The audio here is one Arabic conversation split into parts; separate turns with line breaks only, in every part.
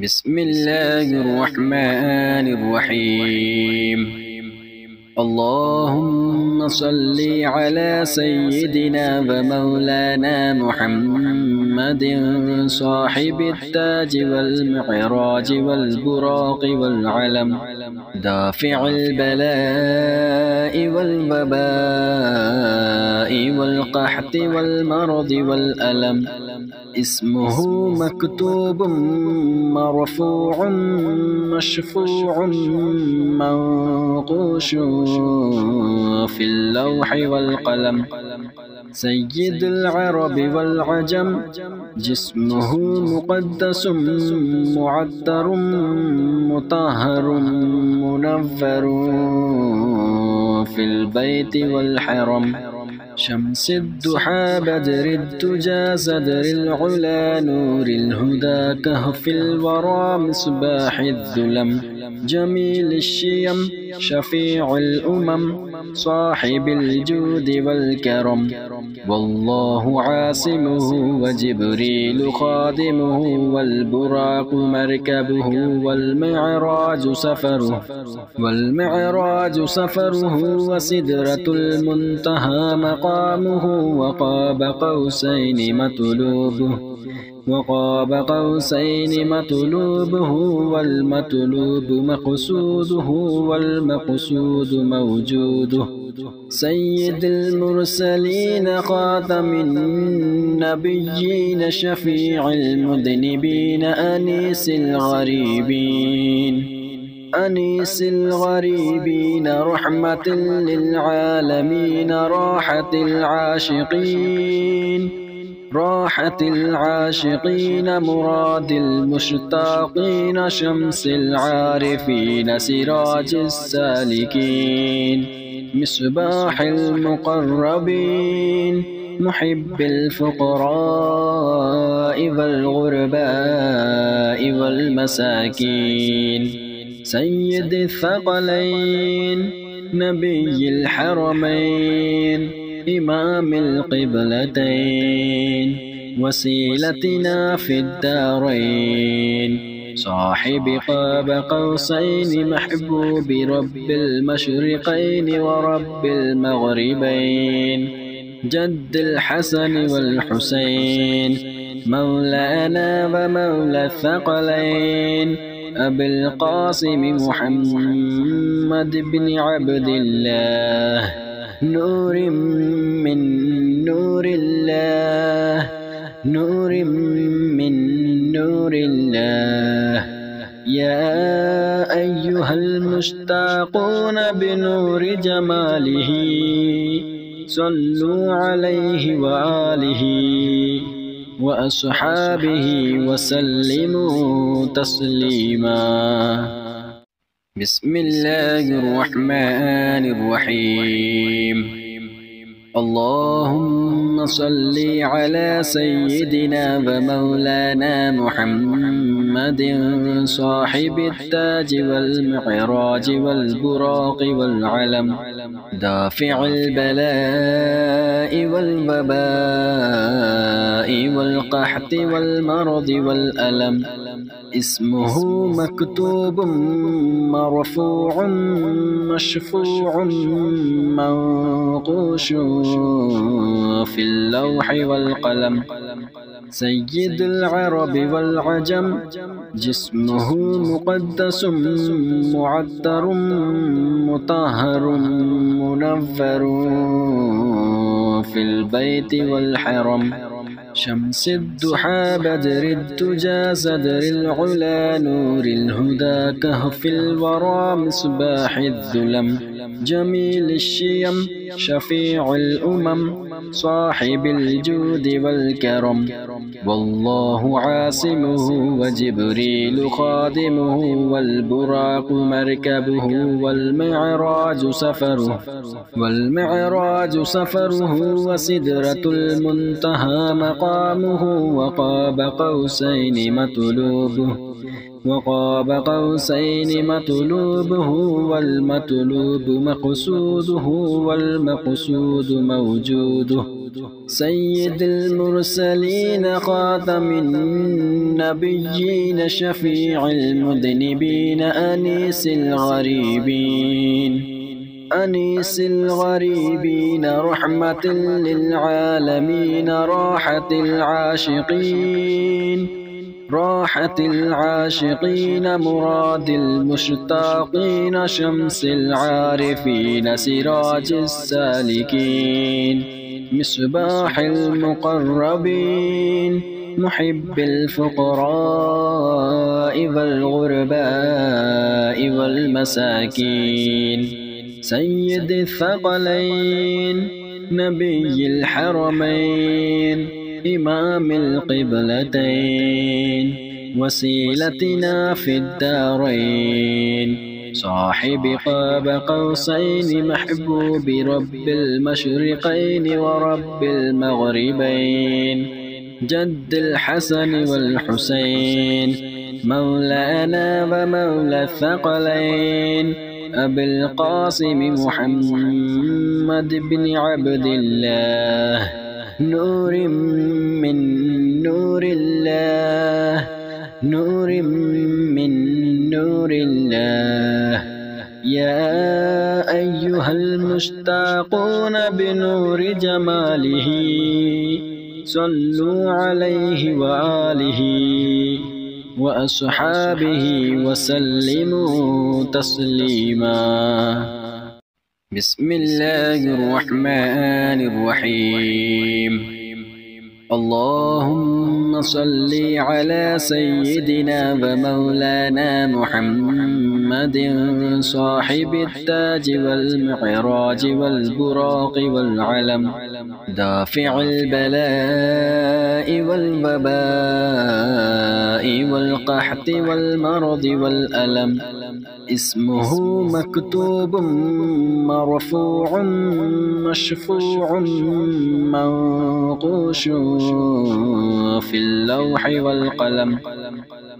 بسم الله الرحمن الرحيم. اللهم صل على سيدنا ومولانا محمد صاحب التاج والمعراج والبراق والعلم، دافع البلاء والوباء والقحط والمرض والألم. اسمه مكتوب مرفوع مشفوع منقوش في اللوح والقلم. سيد العرب والعجم، جسمه مقدس معطر مطهر منور في البيت والحرم. شمس الضحى بدر الدجى صدر العلا نور الهدى كهف الورى مصباح الظلم. جميل الشيم شفيع الأمم صاحب الجود والكرم. والله عاصمه وجبريل خادمه والبراق مركبه والمعراج سفره وسدرة المنتهى مقامه. وقاب قوسين مطلوبه والمطلوب مقصوده والمقصود موجوده. سيد المرسلين خاتم النبيين شفيع المذنبين أنيس الغريبين رحمة للعالمين راحة العاشقين مراد المشتاقين. شمس العارفين سراج السالكين مصباح المقربين. محب الفقراء والغرباء والمساكين. سيد الثقلين نبي الحرمين إمام القبلتين وسيلتنا في الدارين. صاحب قاب قوسين محبوب رب المشرقين ورب المغربين. جد الحسن والحسين مولانا ومولى الثقلين. أبي القاسم محمد بن عبد الله نور من نور الله يا أيها المشتاقون بنور جماله صلوا عليه وآله وأصحابه وسلموا تسليما. بسم الله الرحمن الرحيم. اللهم صل على سيدنا ومولانا محمد صاحب التاج والمعراج والبراق والعلم، دافع البلاء والوباء والقحط والمرض والألم. اسمه مكتوب مرفوع مشفوع منقوش في اللوح والقلم. سيد العرب والعجم، جسمه مقدس معطر مطهر منور في البيت والحرم. شمس الضحى بدر الدجى صدر العلا نور الهدى كهف الورى مصباح الظلم. جميل الشيم شفيع الأمم صاحب الجود والكرم. والله عاصمه وجبريل خادمه والبراق مركبه والمعراج سفره وسدرة المنتهى مقامه. وقاب قوسين مطلوبه والمطلوب مقصوده والمقصود موجوده. سيد المرسلين خاتم النبيين شفيع المذنبين أنيس الغريبين رحمة للعالمين راحة العاشقين مراد المشتاقين شمس العارفين سراج السالكين مصباح المقربين محب الفقراء والغرباء والمساكين سيد الثقلين نبي الحرمين إمام القبلتين وسيلتنا في الدارين صاحب قاب قوسين محبوب رب المشرقين ورب المغربين جد الحسن والحسين مولانا ومولى الثقلين أبي القاسم محمد بن عبد الله نور من نور الله يا أيها المشتاقون بنور جماله صلوا عليه وآله وأصحابه وسلموا تسليما. بسم الله الرحمن الرحيم. اللهم صل على سيدنا ومولانا محمد صاحب التاج والمعراج والبراق والعلم دافع البلاء والوباء والقحط والمرض والألم اسمه مكتوب مرفوع مشفوع منقوش في اللوح والقلم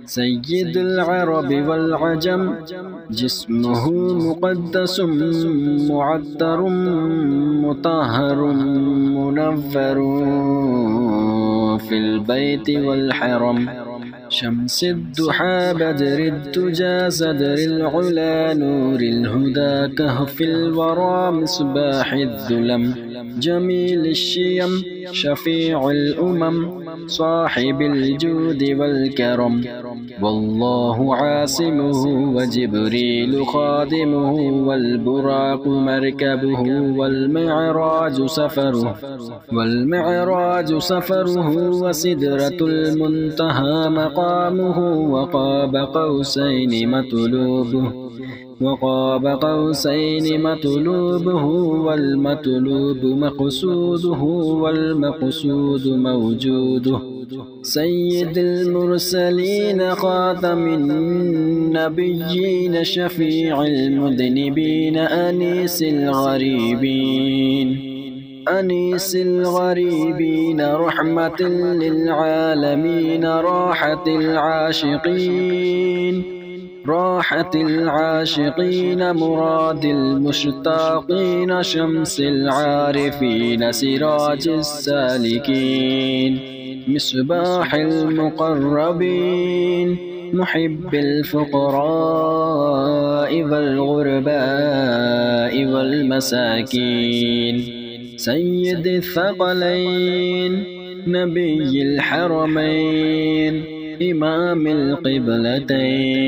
سيد العرب والعجم جسمه مقدس معطر مطهر منفر في البيت والحرم شمس الضحى بدر الدجى صدر العلا نور الهدى كهف الورى مصباح الظلم جميل الشيم شفيع الأمم صاحب الجود والكرم والله عاصمه وجبريل خادمه والبراق مركبه والمعراج سفره وسدرة المنتهى مقامه وقاب قوسين مطلوبه والمطلوب مقصوده والمقصود موجوده. سيد المرسلين خاتم النبيين شفيع المذنبين أنيس الغريبين رحمة للعالمين راحة العاشقين مراد المشتاقين شمس العارفين سراج السالكين مصباح المقربين محب الفقراء والغرباء والمساكين سيد الثقلين نبي الحرمين إمام القبلتين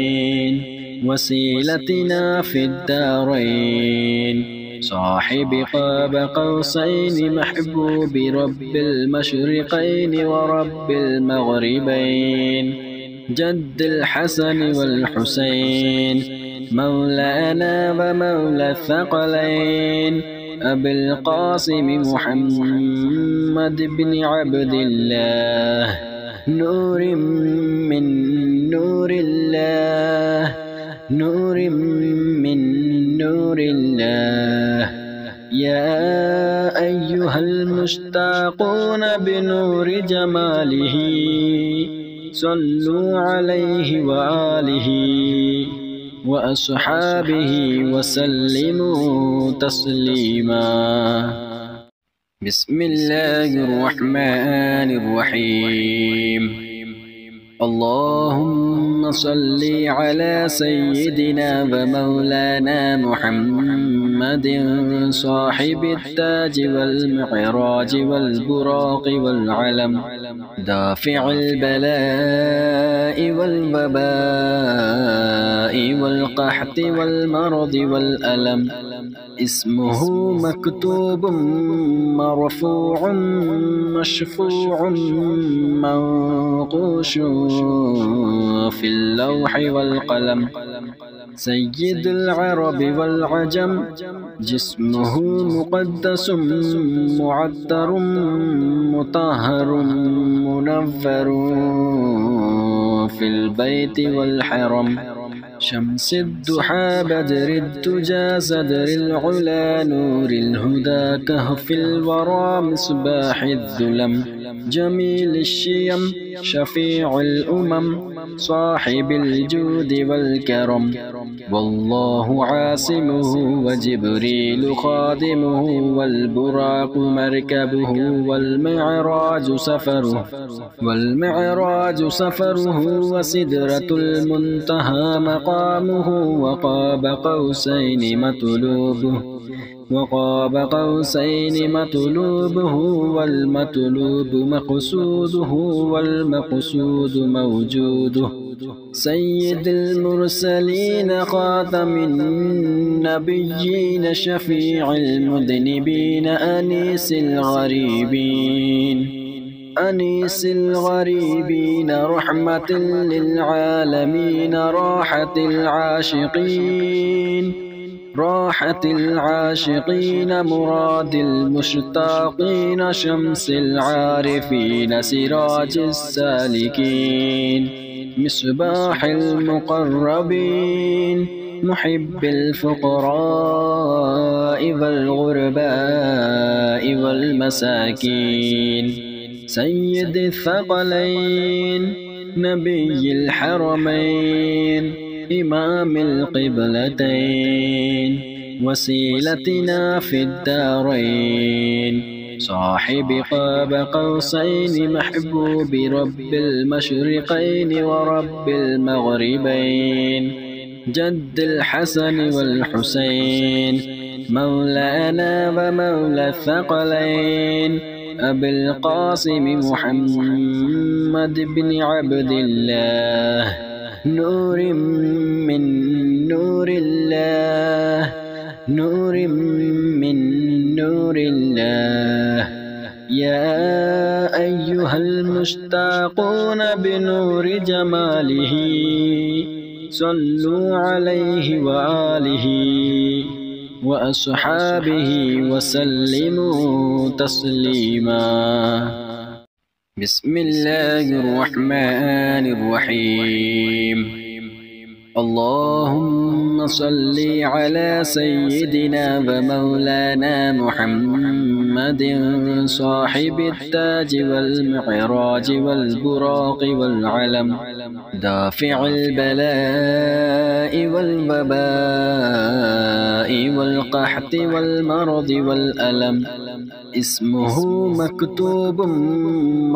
وسيلتنا في الدارين صاحب قاب قوسين محبوب رب المشرقين ورب المغربين جد الحسن والحسين مولانا ومولى الثقلين أبي القاسم محمد بن عبد الله نور من نور الله يا أيها المشتاقون بنور جماله صلوا عليه وآله وأصحابه وسلموا تسليما. بسم الله الرحمن الرحيم. اللهم صل على سيدنا ومولانا محمد صاحب التاج والمعراج والبراق والعلم، دافع البلاء والوباء والقحط والمرض والألم، اسمه مكتوب مرفوع مشفوع منقوش في اللوح والقلم، سيد العرب والعجم، جسمه مقدس معطر مطهر منفر في البيت والحرم، شمس الضحى بدر الدجى صدر العلا نور الهدى كهف الورى مصباح الظلم، جميل الشيم شفيع الأمم صاحب الجود والكرم، والله عاصمه وجبريل خادمه والبراق مركبه والمعراج سفره وسدرة المنتهى مقامه، وقاب قوسين مطلوبه والمطلوب مقصوده والمقصود موجوده، سيد المرسلين خاتم النبيين شفيع المذنبين أنيس الغريبين رحمة للعالمين، راحة العاشقين مراد المشتاقين، شمس العارفين سراج السالكين، مصباح المقربين محب الفقراء والغرباء والمساكين، سيد الثقلين نبي الحرمين إمام القبلتين، وسيلتنا في الدارين، صاحب قاب قوسين محبوب رب المشرقين ورب المغربين، جد الحسن والحسين مولانا ومولى الثقلين، أبي القاسم محمد بن عبد الله، نور من نور الله، نور من نور الله، يا أيها المشتاقون بنور جماله، صلوا عليه وآله وأصحابه وسلموا تسليما. بسم الله الرحمن الرحيم. اللهم صل على سيدنا ومولانا محمد صاحب التاج والمعراج والبراق والعلم، دافع البلاء والوباء والقحط والمرض والألم، اسمه مكتوب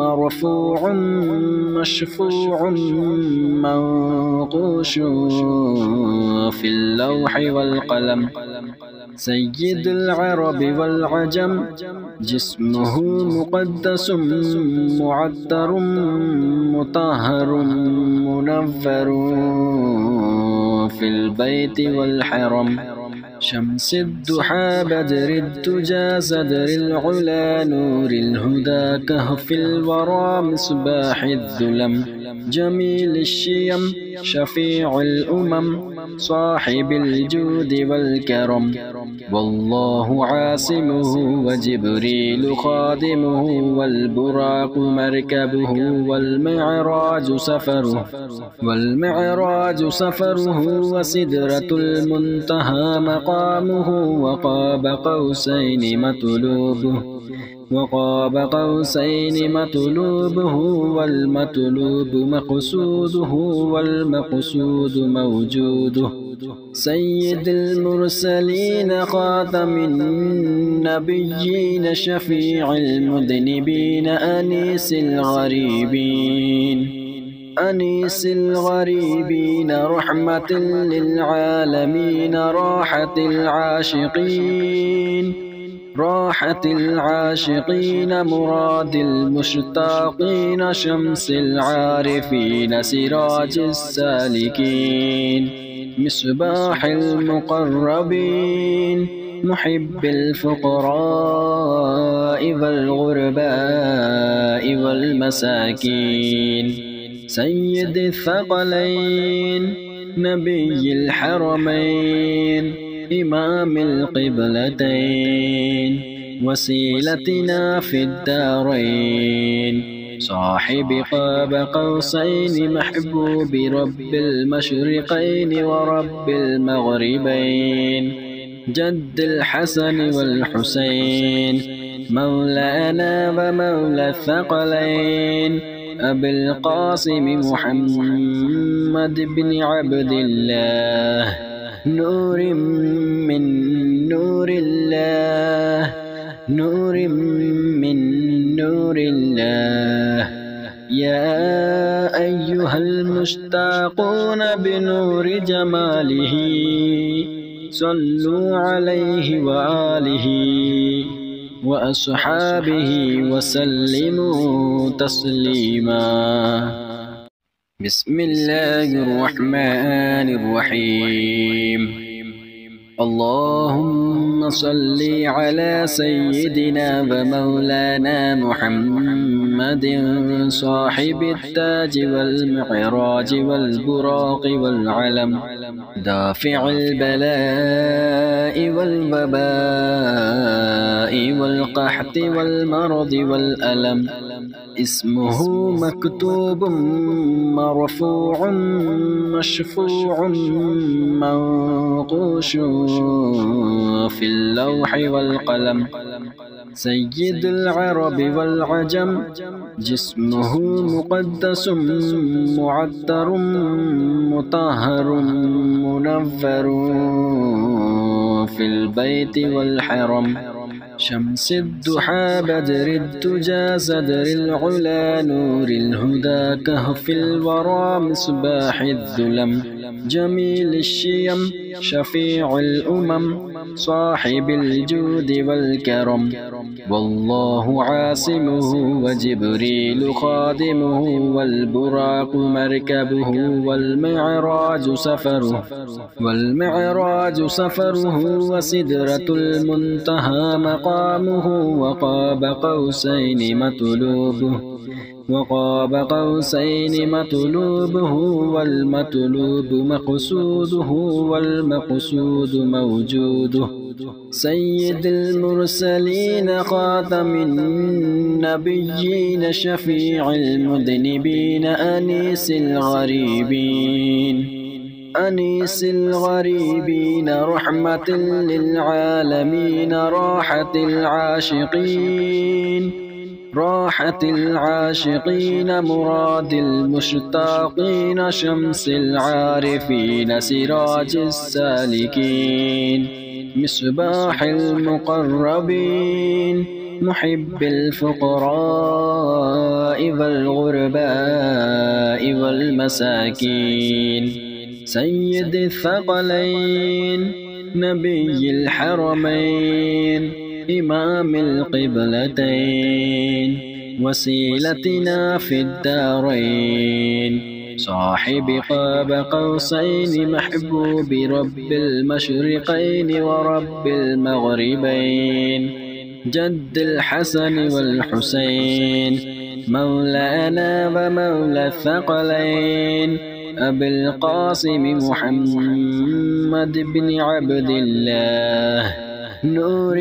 مرفوع مشفوع منقوش في اللوح والقلم، سيد العرب والعجم، جسمه مقدس معطر مطهر منفر في البيت والحرم، شمس الضحى بدر الدجى صدر العلا نور الهدى كهف الورى مصباح الظلم، جميل الشيم شفيع الأمم صاحب الجود والكرم، والله عاصمه وجبريل خادمه والبراق مركبه والمعراج سفره وسدرة المنتهى مقامه، وقاب قوسين مطلوبه والمطلوب مقصوده والمقصود موجوده، سيد المرسلين خاتم النبيين شفيع المذنبين أنيس الغريبين رحمة للعالمين راحة العاشقين مراد المشتاقين شمس العارفين سراج السالكين مصباح المقربين محب الفقراء والغرباء والمساكين سيد الثقلين نبي الحرمين إمام القبلتين وسيلتنا في الدارين صاحب قاب قوسين محبوب رب المشرقين ورب المغربين جد الحسن والحسين مولانا ومولى الثقلين أبي القاسم محمد بن عبد الله نور من نور الله يا أيها المشتاقون بنور جماله صلوا عليه وآله وأصحابه وسلموا تسليما. بسم الله الرحمن الرحيم. اللهم صل على سيدنا ومولانا محمد صاحب التاج والمعراج والبراق والعلم دافع البلاء والوباء والقحط والمرض والألم اسمه مكتوب مرفوع مشفوع منقوش في اللوح والقلم سيد العرب والعجم جسمه مقدس معطر مطهر منور في البيت والحرم شمس الضحى بدر الدجى صدر العلا نور الهدى كهف الورى مصباح الظلم جميل الشيم شفيع الأمم صاحب الجود والكرم والله عاصمه وجبريل خادمه والبراق مركبه والمعراج سفره وسدرة المنتهى مقامه وقاب قوسين مطلوبه والمطلوب مقصوده والمقصود موجوده سيد المرسلين خاتم النبيين شفيع المذنبين أنيس الغريبين رحمة للعالمين راحة العاشقين مراد المشتاقين شمس العارفين سراج السالكين مصباح المقربين محب الفقراء والغرباء والمساكين سيد الثقلين نبي الحرمين إمام القبلتين وسيلتنا في الدارين صاحب قاب قوسين محبوب رب المشرقين ورب المغربين جد الحسن والحسين مولانا ومولى الثقلين أبي القاسم محمد بن عبد الله نور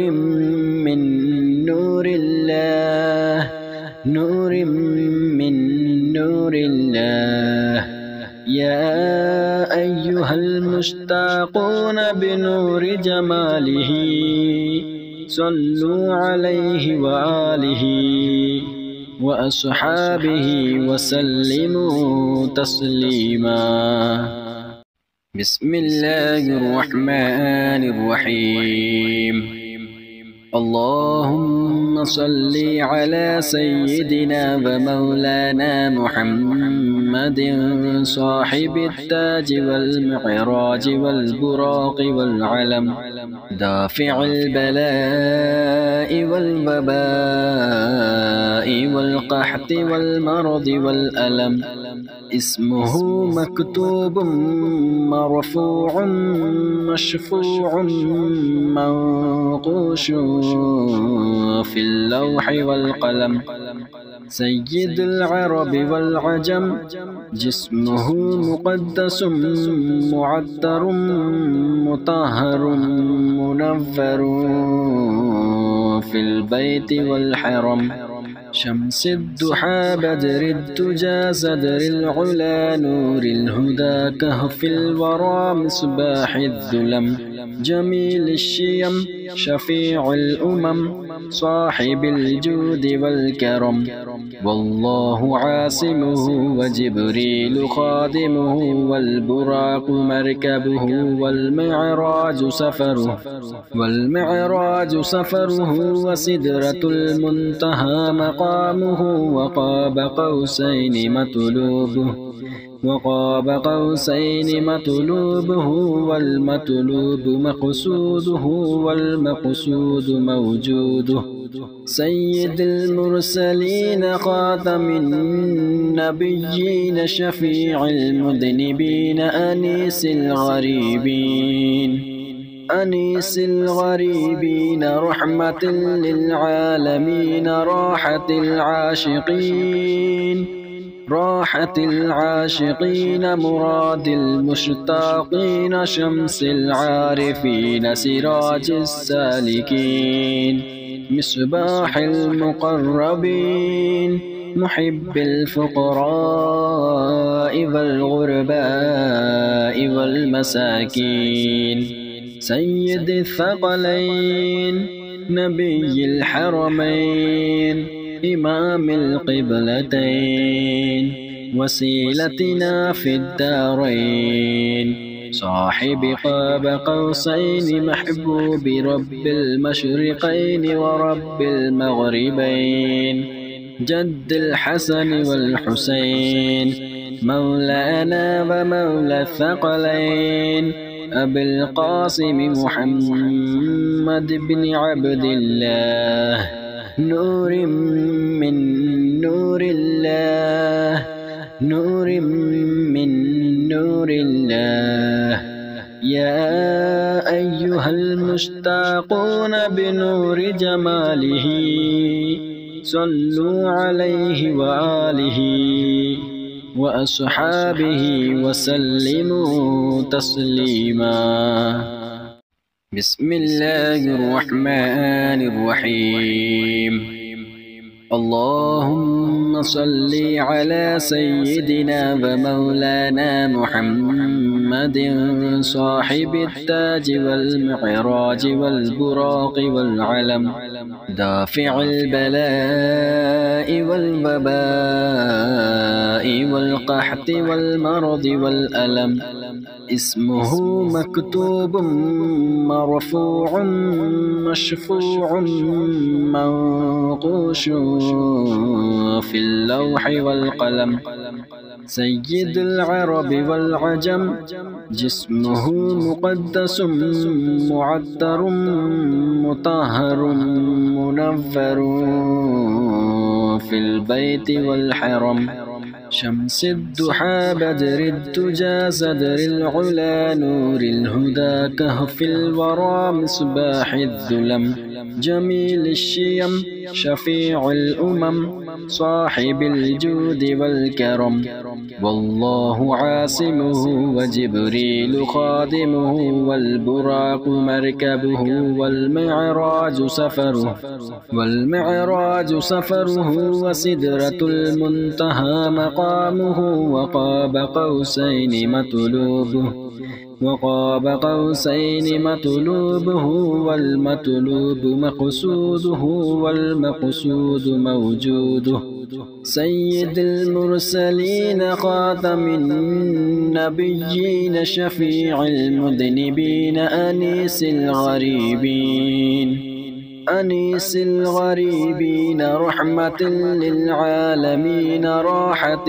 من نور الله يا أيها المشتاقون بنور جماله صلوا عليه وآله وأصحابه وسلموا تسليما. بسم الله الرحمن الرحيم. اللهم صل على سيدنا ومولانا محمد صاحب التاج والمعراج والبراق والعلم، دافع البلاء والوباء والقحط والمرض والألم. اسمه مكتوب مرفوع مشفوع منقوش في اللوح والقلم. سيد العرب والعجم، جسمه مقدس معطر مطهر منور في البيت والحرم. شمس الضحى بدر الدجى صدر العلا نور الهدى كهف الورى مصباح الظلم. جميل الشيم شفيع الأمم صاحب الجود والكرم. والله عاصمه وجبريل خادمه والبراق مركبه والمعراج سفره وسدرة المنتهى مقامه. وقاب قوسين مطلوبه والمطلوب مقصوده والمقصود موجوده. سيد المرسلين خاتم النبيين شفيع المذنبين أنيس الغريبين رحمة للعالمين راحة العاشقين مراد المشتاقين شمس العارفين سراج السالكين مصباح المقربين محب الفقراء والغرباء والمساكين. سيد الثقلين نبي الحرمين إمام القبلتين وسيلتنا في الدارين. صاحب قاب قوسين محبوب رب المشرقين ورب المغربين. جد الحسن والحسين مولانا ومولى الثقلين أبي القاسم محمد بن عبد الله نور من نور الله يا أيها المشتاقون بنور جماله صلوا عليه وآله وأصحابه وسلموا تسليما. بسم الله الرحمن الرحيم. اللهم صل على سيدنا ومولانا محمد صاحب التاج والمعراج والبراق والعلم، دافع البلاء والوباء والقحط والمرض والألم. اسمه مكتوب مرفوع مشفوع منقوش في اللوح والقلم. سيد العرب والعجم، جسمه مقدس معطر مطهر منور في البيت والحرم. شمس الضحى بدر الدجى صدر العلا نور الهدى كهف الورى مصباح الظلم. جميل الشيم شفيع الأمم صاحب الجود والكرم. والله عاصمه وجبريل خادمه والبراق مركبه والمعراج سفره وسدرة المنتهى مقامه. وقاب قوسين وقاب قوسين مطلوبه والمطلوب مقصوده والمقصود موجوده. سيد المرسلين خاتم النبيين شفيع المذنبين أنيس الغريبين رحمة للعالمين راحة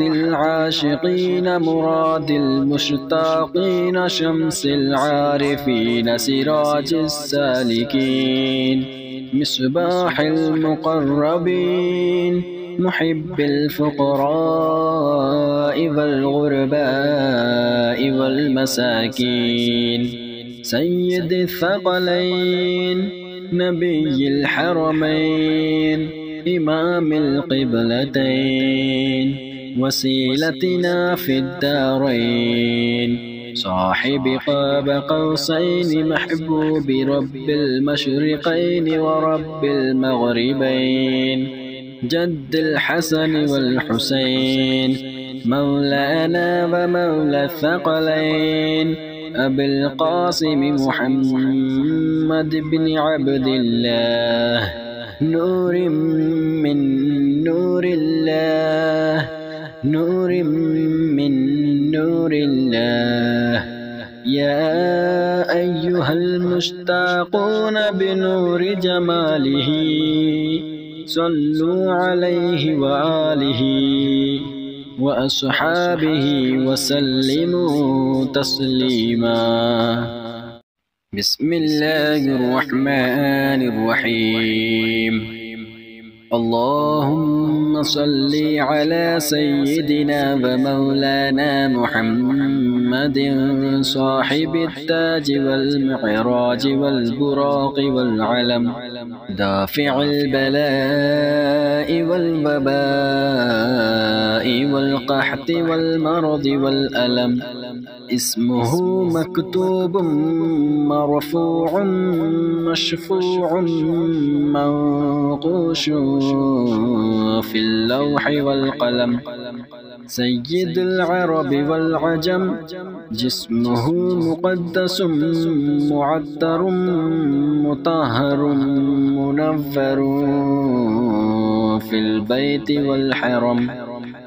العاشقين مراد المشتاقين شمس العارفين سراج السالكين مصباح المقربين محب الفقراء والغرباء والمساكين سيد الثقلين نبي الحرمين إمام القبلتين وسيلتنا في الدارين صاحب قاب قوسين محبوب رب المشرقين ورب المغربين جد الحسن والحسين مولانا ومولى الثقلين أبي القاسم محمد بن عبد الله نور من نور الله يا أيها المشتاقون بنور جماله صلوا عليه وآله وأصحابه وسلموا تسليما. بسم الله الرحمن الرحيم. اللهم صل على سيدنا ومولانا محمد صاحب التاج والمعراج والبراق والعلم دافع البلاء والوباء والقحط والمرض والألم اسمه مكتوب مرفوع مشفوع منقوش في اللوح والقلم سيد العرب والعجم جسمه مقدس معطر مطهر منفر في البيت والحرم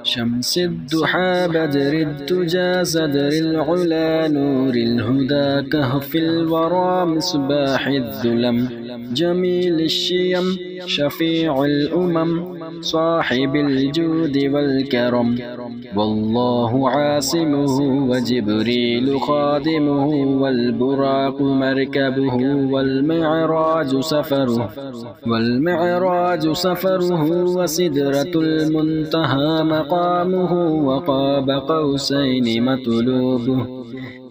شمس الضحى بدر الدجى صدر العلا نور الهدى كهف الورى مصباح الظلم جميل الشيم شفيع الأمم صاحب الجود والكرم والله عاصمه وجبريل خادمه والبراق مركبه والمعراج سفره وسدرة المنتهى مقامه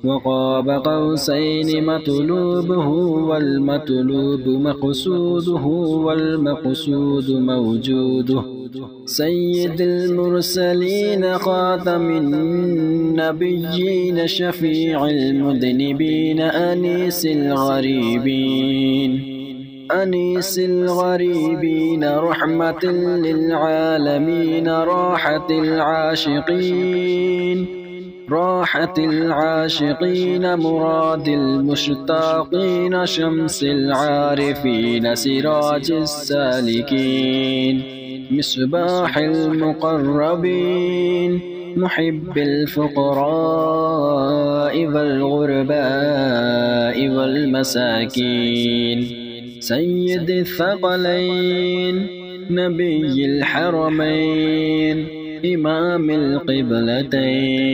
وقاب قوسين مطلوبه والمطلوب مقصوده والمقصود موجوده. سيد المرسلين خاتم النبيين شفيع المذنبين أنيس الغريبين رحمة للعالمين راحة العاشقين مراد المشتاقين شمس العارفين سراج السالكين مصباح المقربين محب الفقراء والغرباء والمساكين سيد الثقلين نبي الحرمين إمام القبلتين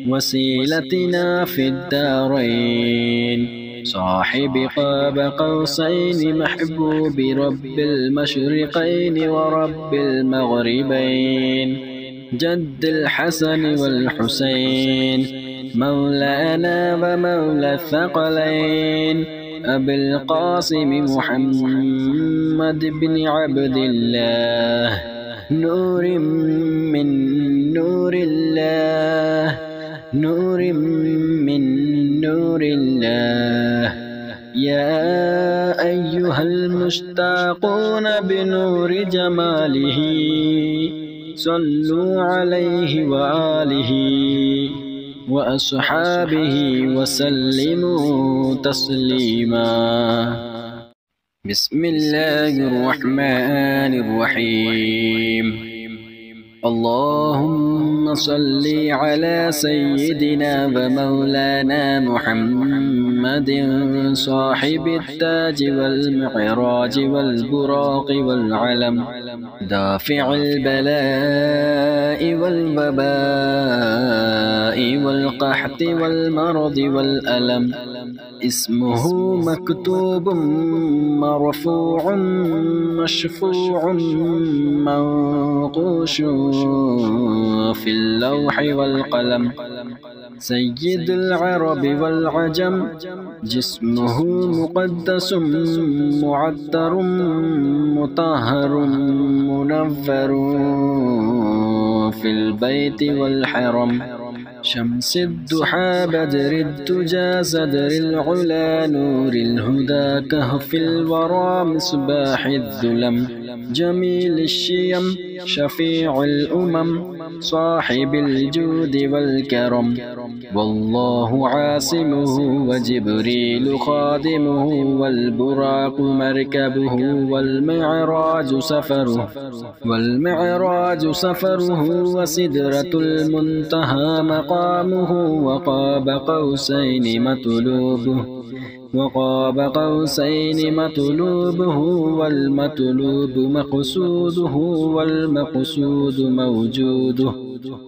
وسيلتنا في الدارين صاحب قاب قوسين محبوب رب المشرقين ورب المغربين جد الحسن والحسين مولانا ومولى الثقلين أبي القاسم محمد بن عبد الله نور من نور الله يا أيها المشتاقون بنور جماله صلوا عليه وآله وأصحابه وسلموا تسليما. بسم الله الرحمن الرحيم. اللهم صل على سيدنا ومولانا محمد صاحب التاج والمعراج والبراق والعلم، دافع البلاء والوباء والقحط والمرض والألم، اسمه مكتوب مرفوع مشفوع منقوش في اللوح والقلم، سيد العرب والعجم، جسمه مقدس معطر مطهر منفر في البيت والحرم، شمس الضحى بدر الدجى صدر العلا نور الهدى كهف الورى مصباح الظلم، جميل الشيم شفيع الأمم صاحب الجود والكرم، والله عاصمه وجبريل خادمه والبراق مركبه والمعراج سفره وسدرة المنتهى مقامه، وقاب قوسين مطلوبه والمطلوب مقصوده والمقصود موجوده،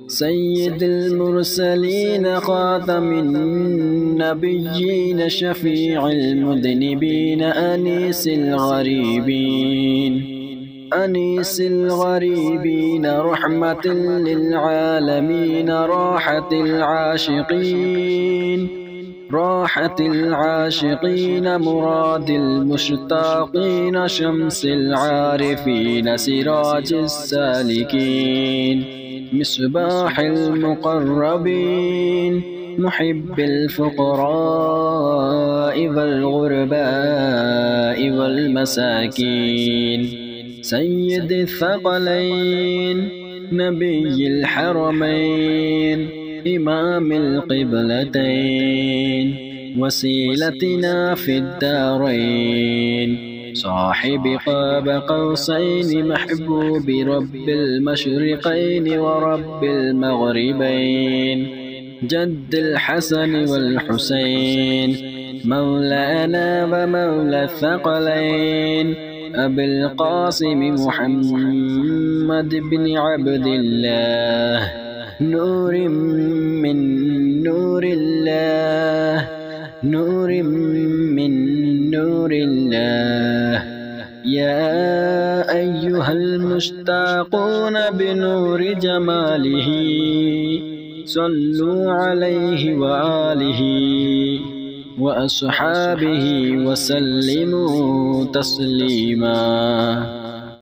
سيد المرسلين خاتم النبيين شفيع المذنبين أنيس الغريبين رحمة للعالمين، راحة العاشقين مراد المشتاقين، شمس العارفين سراج السالكين، مصباح المقربين محب الفقراء والغرباء والمساكين، سيد الثقلين نبي الحرمين إمام القبلتين، وسيلتنا في الدارين، صاحب قاب قوسين محبوب رب المشرقين ورب المغربين، جد الحسن والحسين مولانا ومولى الثقلين، أبي القاسم محمد بن عبد الله، نور من نور الله، نور من نور الله، يا أيها المشتاقون بنور جماله، صلوا عليه وآله وأصحابه وسلموا تسليما.